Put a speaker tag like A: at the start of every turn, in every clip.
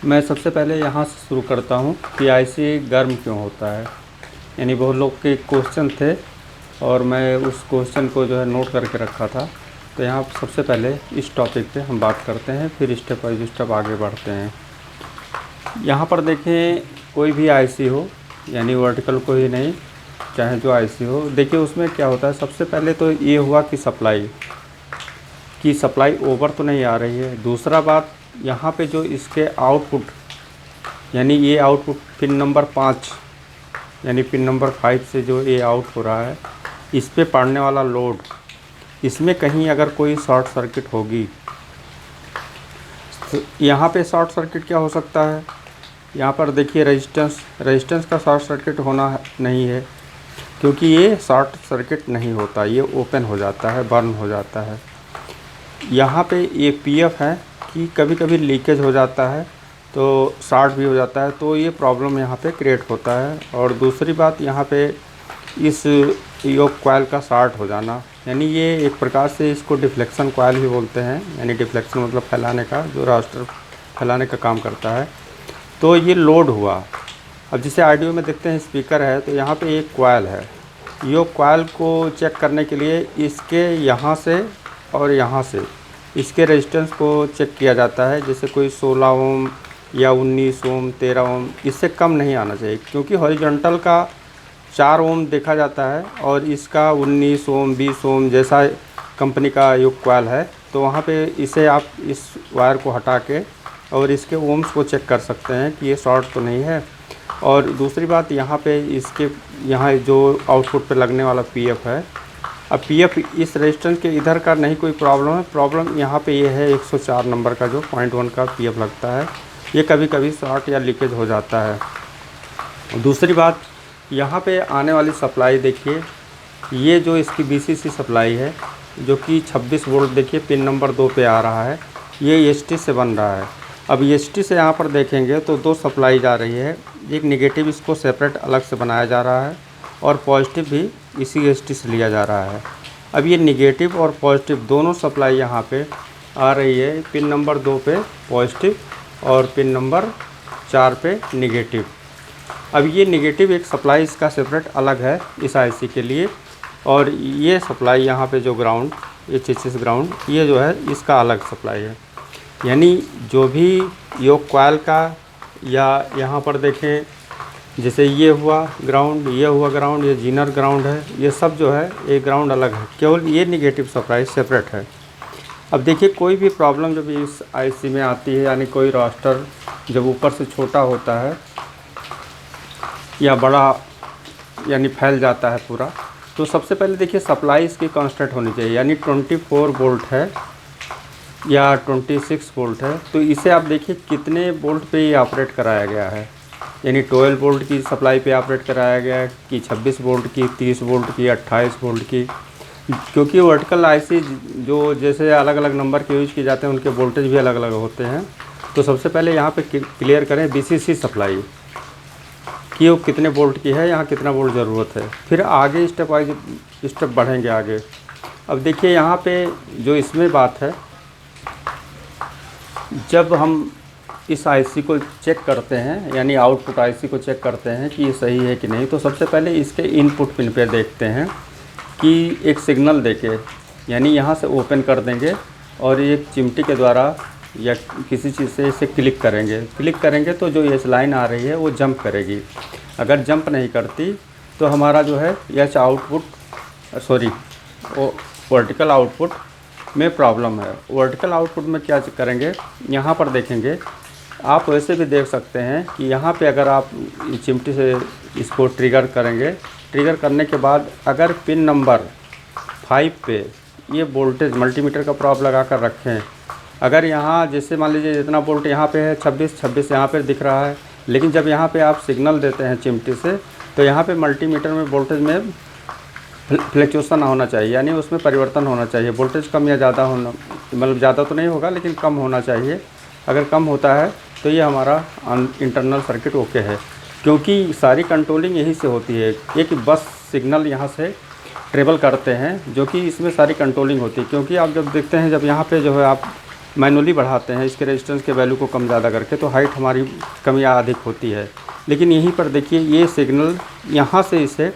A: मैं सबसे पहले यहाँ से शुरू करता हूँ कि आईसी गर्म क्यों होता है। यानी बहुत लोग के क्वेश्चन थे और मैं उस क्वेश्चन को जो है नोट करके रखा था। तो यहाँ सबसे पहले इस टॉपिक पे हम बात करते हैं, फिर स्टेप बाय स्टेप आगे बढ़ते हैं। यहाँ पर देखें, कोई भी आईसी हो, यानी वर्टिकल कोई नहीं, चाहे जो आईसी हो, देखिए उसमें क्या होता है। सबसे पहले तो ये हुआ कि सप्लाई ओवर तो नहीं आ रही है। दूसरा बात, यहाँ पे जो इसके आउटपुट, यानी ये आउटपुट पिन नंबर 5 यानी पिन नंबर 5 से जो ये आउट हो रहा है, इस पे पड़ने वाला लोड, इसमें कहीं अगर कोई शॉर्ट सर्किट होगी तो यहाँ पे शॉर्ट सर्किट क्या हो सकता है। यहाँ पर देखिए रेजिस्टेंस का शॉर्ट सर्किट होना नहीं है, क्योंकि ये शॉर्ट सर्किट नहीं होता, ये ओपन हो जाता है, बर्न हो जाता है। यहाँ पे ये पीएफ है कि कभी कभी लीकेज हो जाता है तो शॉर्ट भी हो जाता है, तो ये प्रॉब्लम यहाँ पे क्रिएट होता है। और दूसरी बात, यहाँ पे इस योक कॉइल का शॉर्ट हो जाना, यानी ये एक प्रकार से इसको डिफ्लेक्शन कॉइल भी बोलते हैं। यानी डिफ्लेक्शन मतलब फैलाने का, जो रास्टर फैलाने का काम करता है। तो ये लोड हुआ। अब जैसे ऑडियो में देखते हैं स्पीकर है, तो यहाँ पे एक कॉइल है। योक कॉइल को चेक करने के लिए इसके यहाँ से और यहाँ से इसके रेजिस्टेंस को चेक किया जाता है। जैसे कोई 16 ओम या 19 ओम, 13 ओम, इससे कम नहीं आना चाहिए, क्योंकि हॉरिजॉन्टल का 4 ओम देखा जाता है और इसका 19 ओम, 20 ओम जैसा कंपनी का योक कॉइल है। तो वहाँ पे इसे आप इस वायर को हटा के और इसके ओम्स को चेक कर सकते हैं कि ये शॉर्ट तो नहीं है। और दूसरी बात, यहाँ पे इसके यहाँ जो आउटपुट पे लगने वाला पीएफ है, अब पीएफ इस रेजिस्टेंस के इधर का नहीं कोई प्रॉब्लम है। प्रॉब्लम यहाँ पे ये है 104 नंबर का जो 0.1 का पीएफ लगता है, ये कभी कभी शॉर्ट या लीकेज हो जाता है। दूसरी बात, यहाँ पे आने वाली सप्लाई देखिए, ये जो इसकी बीसीसी सप्लाई है जो कि 26 वोल्ट देखिए पिन नंबर 2 पे आ रहा है, ये एसटी से बन रहा है। अब एसटी से यहाँ पर देखेंगे तो 2 सप्लाई जा रही है, एक नेगेटिव इसको सेपरेट अलग से बनाया जा रहा है और पॉजिटिव भी इसी एसटी से लिया जा रहा है। अब ये नेगेटिव और पॉजिटिव दोनों सप्लाई यहाँ पे आ रही है, पिन नंबर 2 पे पॉजिटिव और पिन नंबर 4 पे नेगेटिव। अब ये नेगेटिव एक सप्लाई इसका सेपरेट अलग है इस आईसी के लिए, और ये सप्लाई यहाँ पे जो ग्राउंड, ये 66 ग्राउंड, ये जो है इसका अलग सप्लाई है। यानी जो भी योक कॉइल का, या यहाँ पर देखें जैसे ये हुआ ग्राउंड, ये हुआ ग्राउंड, ये जीनर ग्राउंड है, ये सब जो है एक ग्राउंड अलग है, केवल ये नेगेटिव सप्लाई सेपरेट है। अब देखिए, कोई भी प्रॉब्लम जब इस आईसी में आती है, यानी कोई रास्टर जब ऊपर से छोटा होता है या बड़ा, यानी फैल जाता है पूरा, तो सबसे पहले देखिए सप्लाई इसकी कांस्टेंट होनी चाहिए। यानी 24 वोल्ट है या 26 वोल्ट है, तो इसे आप देखिए कितने वोल्ट पे ये ऑपरेट कराया गया है। यानी 12 वोल्ट की सप्लाई पे ऑपरेट कराया गया है कि 26 वोल्ट की, 30 वोल्ट की, 28 वोल्ट की। क्योंकि वर्टिकल आईसी जो जैसे अलग अलग नंबर के यूज किए जाते हैं, उनके वोल्टेज भी अलग अलग होते हैं। तो सबसे पहले यहाँ पे क्लियर करें बीसीसी सप्लाई कि वो कितने वोल्ट की है, यहाँ कितना वोल्ट ज़रूरत है, फिर आगे स्टेप वाइज स्टेप बढ़ेंगे आगे। अब देखिए यहाँ पे जो इसमें बात है, जब हम इस आईसी को चेक करते हैं, यानी आउटपुट आईसी को चेक करते हैं कि ये सही है कि नहीं, तो सबसे पहले इसके इनपुट पिन पे देखते हैं कि एक सिग्नल देके, यानी यहाँ से ओपन कर देंगे और एक चिमटी के द्वारा या किसी चीज़ से इसे क्लिक करेंगे तो जो एच लाइन आ रही है वो जंप करेगी। अगर जंप नहीं करती तो हमारा जो है एच आउटपुट, वो वर्टिकल आउटपुट में प्रॉब्लम है। वर्टिकल आउटपुट में क्या करेंगे, यहाँ पर देखेंगे, आप वैसे भी देख सकते हैं कि यहाँ पे अगर आप चिमटी से इसको ट्रिगर करेंगे, ट्रिगर करने के बाद अगर पिन नंबर 5 पे ये वोल्टेज मल्टीमीटर का प्रॉब लगा कर रखें, अगर यहाँ जैसे मान लीजिए जितना वोल्ट यहाँ पे है 26 यहाँ पे दिख रहा है, लेकिन जब यहाँ पे आप सिग्नल देते हैं चिमटी से, तो यहाँ पे मल्टीमीटर में वोल्टेज में फ्लक्चुएशन होना चाहिए, यानी उसमें परिवर्तन होना चाहिए। वोल्टेज कम या ज़्यादा होना, मतलब ज़्यादा तो नहीं होगा लेकिन कम होना चाहिए। अगर कम होता है तो ये हमारा इंटरनल सर्किट ओके है, क्योंकि सारी कंट्रोलिंग यहीं से होती है। एक बस सिग्नल यहाँ से ट्रेवल करते हैं, जो कि इसमें सारी कंट्रोलिंग होती है। क्योंकि आप जब देखते हैं, जब यहाँ पे जो है आप मैनुअली बढ़ाते हैं इसके रेजिस्टेंस के वैल्यू को कम ज़्यादा करके, तो हाइट हमारी कम या अधिक होती है। लेकिन यहीं पर देखिए ये सिग्नल यहाँ से इसे,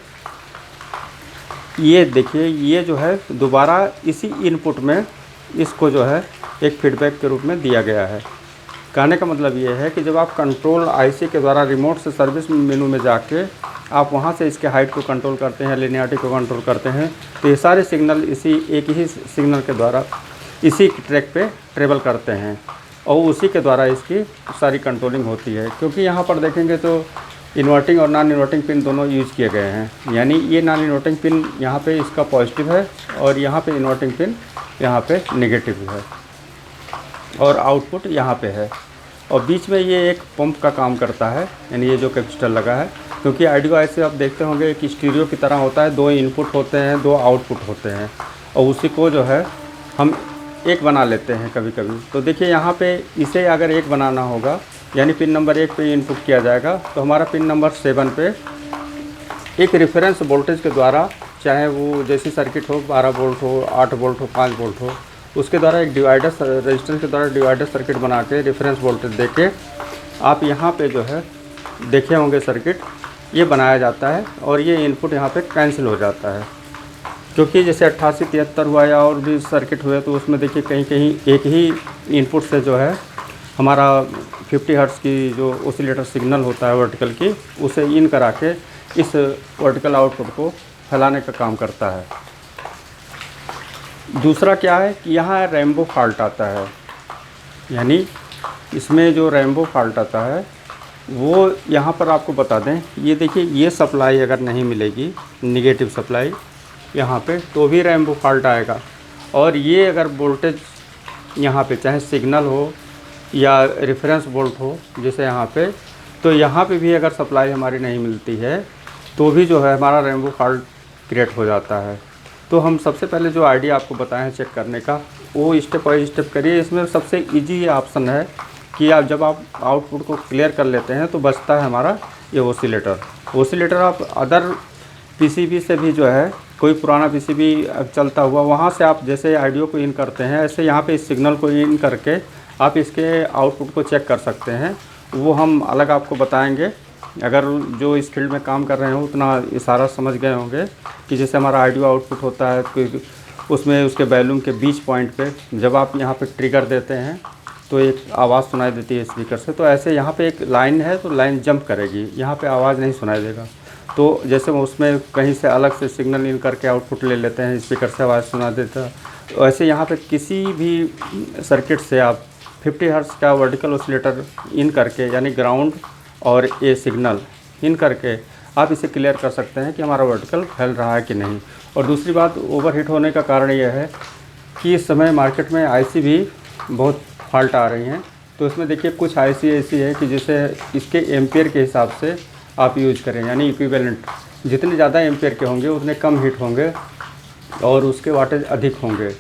A: ये देखिए ये जो है दोबारा इसी इनपुट में इसको जो है एक फीडबैक के रूप में दिया गया है। कहने का मतलब ये है कि जब आप कंट्रोल आईसी के द्वारा रिमोट से सर्विस मेनू में जाके आप वहाँ से इसके हाइट को कंट्रोल करते हैं, लिनियरिटी को कंट्रोल करते हैं, तो ये सारे सिग्नल इसी एक ही सिग्नल के द्वारा इसी ट्रैक पे ट्रेवल करते हैं और उसी के द्वारा इसकी सारी कंट्रोलिंग होती है। क्योंकि यहाँ पर देखेंगे तो इन्वर्टिंग और नॉन इन्वर्टिंग पिन दोनों यूज़ किए गए हैं, यानी ये नॉन इन्वर्टिंग पिन यहाँ पे इसका पॉजिटिव है और यहाँ पे इन्वर्टिंग पिन यहाँ पे नेगेटिव है और आउटपुट यहाँ पे है। और बीच में ये एक पंप का काम करता है, यानी ये जो कैपेसिटर लगा है, क्योंकि आईडियो ऐसे आप देखते होंगे कि स्टीरियो की तरह होता है, 2 इनपुट होते हैं 2 आउटपुट होते हैं और उसी को जो है हम एक बना लेते हैं कभी कभी। तो देखिए यहाँ पे इसे अगर एक बनाना होगा, यानी पिन नंबर 1 पे इनपुट किया जाएगा, तो हमारा पिन नंबर 7 पे एक रेफरेंस वोल्टेज के द्वारा, चाहे वो जैसी सर्किट हो 12 वोल्ट हो, 8 वोल्ट हो, 5 वोल्ट हो, उसके द्वारा एक डिवाइडर रेजिस्टेंस के द्वारा डिवाइडर सर्किट बना के रेफरेंस वोल्टेज देके आप यहाँ पे जो है देखे होंगे सर्किट ये बनाया जाता है और ये इनपुट यहाँ पे कैंसिल हो जाता है। क्योंकि जैसे 88 73 हुआ या और भी सर्किट हुए तो उसमें देखिए कहीं कहीं एक ही इनपुट से जो है हमारा 50 हर्ट्ज़ की जो ऑसिलेटर सिग्नल होता है वर्टिकल की, उसे इन करा के इस वर्टिकल आउटपुट को फैलाने का काम करता है। दूसरा क्या है कि यहाँ रेनबो फॉल्ट आता है, यानी इसमें जो रेनबो फॉल्ट आता है वो यहाँ पर आपको बता दें, ये देखिए ये सप्लाई अगर नहीं मिलेगी निगेटिव सप्लाई यहाँ पे तो भी रेनबो फॉल्ट आएगा। और ये अगर वोल्टेज यहाँ पे चाहे सिग्नल हो या रेफरेंस वोल्ट हो जैसे यहाँ पे, तो यहाँ पे भी अगर सप्लाई हमारी नहीं मिलती है तो भी जो है हमारा रेनबो फॉल्ट क्रिएट हो जाता है। तो हम सबसे पहले जो आइडिया आपको बताएं हैं चेक करने का, वो स्टेप बाय स्टेप करिए। इसमें सबसे इजी ऑप्शन है कि आप जब आप आउटपुट को क्लियर कर लेते हैं तो बचता है हमारा ये ओसिलेटर आप अदर पीसीबी से भी जो है कोई पुराना पीसीबी चलता हुआ वहाँ से आप जैसे आइडियो को इन करते हैं, ऐसे यहाँ पे इस सिग्नल को इन करके आप इसके आउटपुट को चेक कर सकते हैं। वो हम अलग आपको बताएंगे। अगर जो इस फील्ड में काम कर रहे हो उतना इशारा समझ गए होंगे कि जैसे हमारा आइडियो आउटपुट होता है उसमें उसके वॉल्यूम के बीच पॉइंट पे जब आप यहाँ पे ट्रिगर देते हैं तो एक आवाज़ सुनाई देती है स्पीकर से, तो ऐसे यहाँ पे एक लाइन है तो लाइन जंप करेगी, यहाँ पे आवाज़ नहीं सुनाई देगा। तो जैसे उसमें कहीं से अलग से सिग्नल इन करके आउटपुट ले लेते हैं, स्पीकर से आवाज़ सुना देता है, तो ऐसे यहाँ पे किसी भी सर्किट से आप 50 हर्ट्ज़ का वर्टिकल ऑसिलेटर इन करके यानी ग्राउंड और ये सिग्नल इन करके आप इसे क्लियर कर सकते हैं कि हमारा वर्टिकल फैल रहा है कि नहीं। और दूसरी बात ओवरहीट होने का कारण यह है कि इस समय मार्केट में आईसी भी बहुत फॉल्ट आ रही हैं। तो इसमें देखिए कुछ आईसी ऐसी है कि जैसे इसके एम्पियर के हिसाब से आप यूज करें, यानी इक्विवेलेंट जितने ज़्यादा एम्पियर के होंगे उतने कम हीट होंगे और उसके वाटेज अधिक होंगे।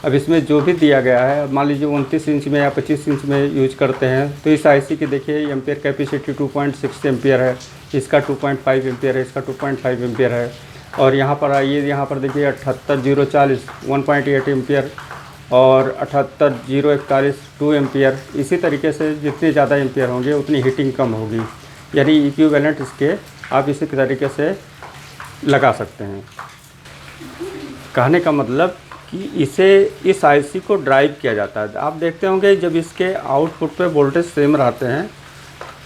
A: अब इसमें जो भी दिया गया है, मान लीजिए 29 इंच में या 25 इंच में यूज करते हैं, तो इस आईसी की देखिए एम्पियर कैपेसिटी 2.6 एम्पियर है, इसका 2.5 एम्पियर है, इसका 2.5 एम्पियर है। और यहाँ पर आइए, यहाँ पर देखिए 78040 1.8 एम्पियर और 78041 2 एम्पियर। इसी तरीके से जितने ज़्यादा एम्पियर होंगे उतनी हीटिंग कम होगी, यानी इक्विवेलेंट इसके आप इसी तरीके से लगा सकते हैं। कहने का मतलब कि इसे इस आईसी को ड्राइव किया जाता है। आप देखते होंगे जब इसके आउटपुट पे वोल्टेज सेम रहते हैं,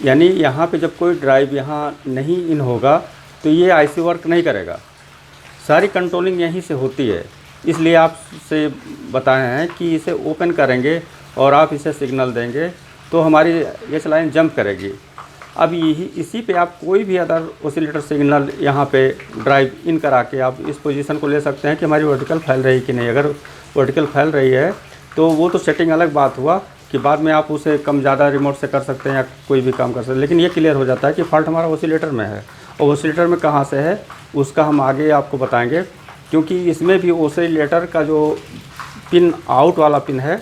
A: यानी यहाँ पे जब कोई ड्राइव यहाँ नहीं इन होगा तो ये आईसी वर्क नहीं करेगा। सारी कंट्रोलिंग यहीं से होती है, इसलिए आपसे बताए हैं कि इसे ओपन करेंगे और आप इसे सिग्नल देंगे तो हमारी ये लाइन जंप करेगी। अब यही इसी पे आप कोई भी अदर ऑसिलेटर सिग्नल यहाँ पे ड्राइव इन करा के आप इस पोजीशन को ले सकते हैं कि हमारी वर्टिकल फैल रही कि नहीं। अगर वर्टिकल फैल रही है तो वो तो सेटिंग अलग बात हुआ कि बाद में आप उसे कम ज़्यादा रिमोट से कर सकते हैं या कोई भी काम कर सकते हैं, लेकिन ये क्लियर हो जाता है कि फॉल्ट हमारा ऑसिलेटर में है। और ऑसिलेटर में कहाँ से है उसका हम आगे आपको बताएँगे, क्योंकि इसमें भी ऑसिलेटर का जो पिन आउट वाला पिन है,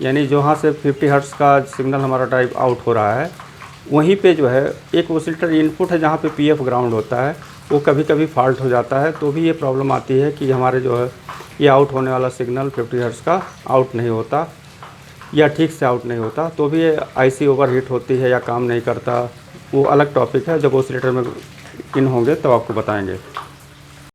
A: यानी जहाँ से 50 हर्ट्ज़ का सिग्नल हमारा ड्राइव आउट हो रहा है, वहीं पे जो है एक ऑसिलेटर इनपुट है जहाँ पे पीएफ ग्राउंड होता है, वो कभी कभी फॉल्ट हो जाता है। तो भी ये प्रॉब्लम आती है कि हमारे जो है ये आउट होने वाला सिग्नल 50 हर्ट्ज़ का आउट नहीं होता। या ठीक से आउट नहीं होता तो भी आईसी ओवरहीट होती है या काम नहीं करता, वो अलग टॉपिक है। जब ऑसिलेटर में इन होंगे तो आपको बताएंगे।